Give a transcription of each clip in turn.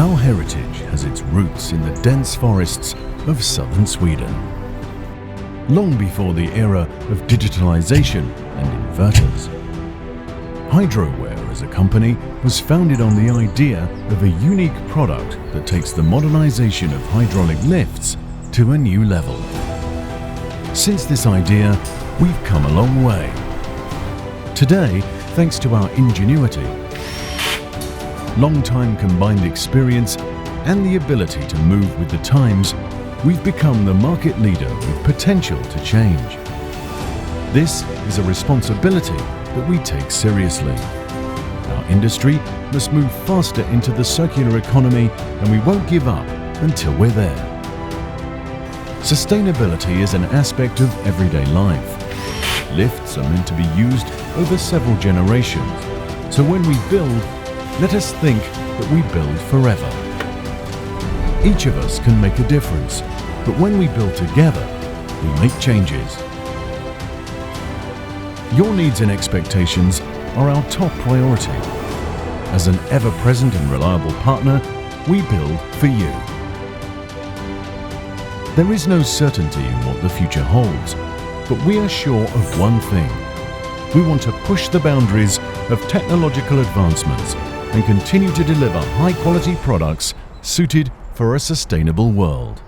Our heritage has its roots in the dense forests of southern Sweden. Long before the era of digitalization and inverters. Hydroware as a company was founded on the idea of a unique product that takes the modernization of hydraulic lifts to a new level. Since this idea, we've come a long way. Today, thanks to our ingenuity, long-time combined experience and the ability to move with the times, we've become the market leader with potential to change. This is a responsibility that we take seriously. Our industry must move faster into the circular economy, and we won't give up until we're there. Sustainability is an aspect of everyday life. Lifts are meant to be used over several generations, so when we build, let us think that we build forever. Each of us can make a difference, but when we build together, we make changes. Your needs and expectations are our top priority. As an ever-present and reliable partner, we build for you. There is no certainty in what the future holds, but we are sure of one thing. We want to push the boundaries of technological advancements and continue to deliver high-quality products suited for a sustainable world.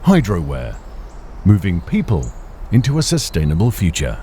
Hydroware, moving people into a sustainable future.